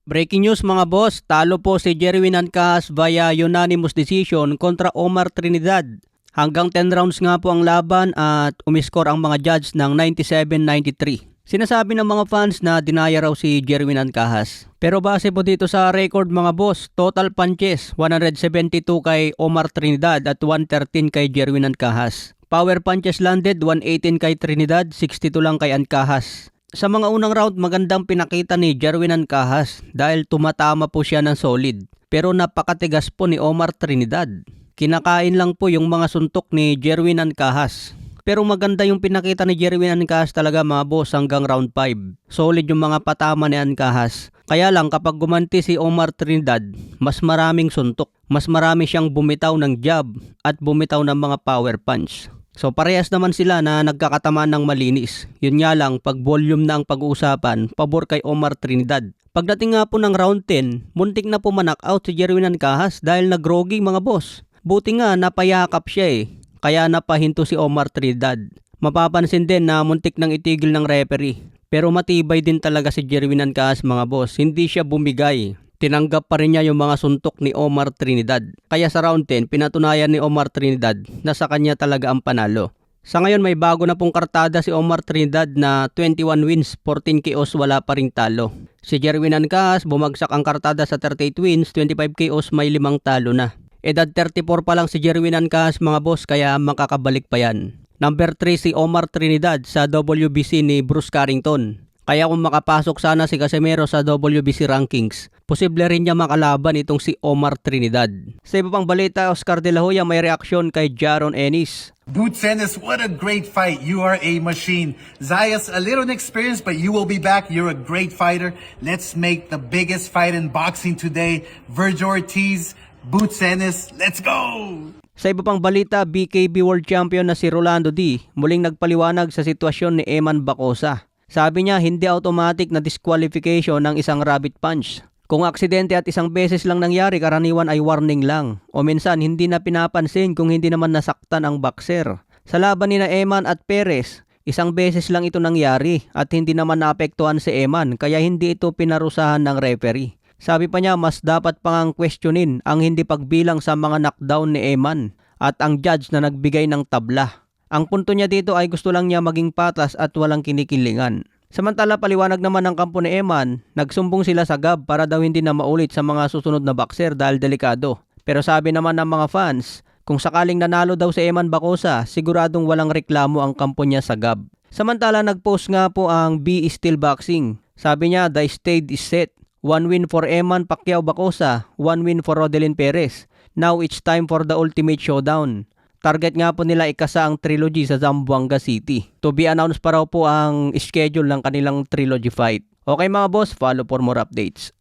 Breaking news mga boss, talo po si Jerwin Ancahas via unanimous decision kontra Omar Trinidad. Hanggang 10 rounds nga po ang laban at umiskor ang mga judge ng 97-93. Sinasabi ng mga fans na dinaya raw si Jerwin Ancahas. Pero base po dito sa record mga boss, total punches 172 kay Omar Trinidad at 113 kay Jerwin Ancahas. Power punches landed 118 kay Trinidad, 62 lang kay Ancahas. Sa mga unang round, magandang pinakita ni Jerwin Ancahas dahil tumatama po siya ng solid. Pero napakatigas po ni Omar Trinidad. Kinakain lang po yung mga suntok ni Jerwin Ancahas. Pero maganda yung pinakita ni Jerwin Ancahas talaga mga boss hanggang round 5. Solid yung mga patama ni Ancahas. Kaya lang kapag gumanti si Omar Trinidad, mas maraming suntok. Mas marami siyang bumitaw ng jab at bumitaw ng mga power punch. So parehas naman sila na nagkakatamaan ng malinis. Yun nga lang, pag volume na ang pag-uusapan, pabor kay Omar Trinidad. Pagdating nga po ng round 10, muntik na po ma-knockout si Jerwin Ancahas dahil nag-groggy mga boss. Buti nga napayakap siya kaya napahinto si Omar Trinidad. Mapapansin din na muntik nang itigil ng referee. Pero matibay din talaga si Jerwin Ancahas mga boss, hindi siya bumigay. Tinanggap pa rin niya yung mga suntok ni Omar Trinidad. Kaya sa round 10, pinatunayan ni Omar Trinidad na sa kanya talaga ang panalo. Sa ngayon may bago na pong kartada si Omar Trinidad na 21 wins, 14 KOs, wala pa ring talo. Si Jerwin Ancahas bumagsak ang kartada sa 38 wins, 25 KOs, may 5 talo na. Edad 34 pa lang si Jerwin Ancahas mga boss, kaya makakabalik pa yan. Number 3 si Omar Trinidad sa WBC ni Bruce Carrington. Kaya kung makapasok sana si Casimero sa WBC rankings, posible rin niya makalaban itong si Omar Trinidad. Sa iba pang balita, Oscar De La Hoya may reaksyon kay Jaron Ennis. Boots Ennis, what a great fight. You are a machine. Zayas, a little inexperienced, but you will be back. You're a great fighter. Let's make the biggest fight in boxing today. Virgil Ortiz, Boots Ennis, let's go! Sa iba pang balita, BKB World Champion na si Rolando D. muling nagpaliwanag sa sitwasyon ni Eman Bacosa. Sabi niya hindi automatic na disqualification ng isang rabbit punch. Kung aksidente at isang beses lang nangyari, karaniwan ay warning lang. O minsan hindi na pinapansin kung hindi naman nasaktan ang boxer. Sa laban ni na Eman at Perez, isang beses lang ito nangyari at hindi naman naapektuhan si Eman kaya hindi ito pinarusahan ng referee. Sabi pa niya mas dapat pang questionin ang hindi pagbilang sa mga knockdown ni Eman at ang judge na nagbigay ng tabla. Ang punto niya dito ay gusto lang niya maging patas at walang kinikilingan. Samantala paliwanag naman ng kampo ni Eman, nagsumbong sila sa GAB para daw hindi na maulit sa mga susunod na boxer dahil delikado. Pero sabi naman ng mga fans, kung sakaling nanalo daw si Eman Bacosa, siguradong walang reklamo ang kampo niya sa GAB. Samantala nagpost nga po ang B is Still Boxing. Sabi niya, the stage is set. 1 win for Eman Pacquiao Bacosa, 1 win for Rodelin Perez. Now it's time for the ultimate showdown. Target nga po nila ikasa ang trilogy sa Zamboanga City. To be announced pa raw po ang schedule ng kanilang trilogy fight. Okay mga boss, follow for more updates.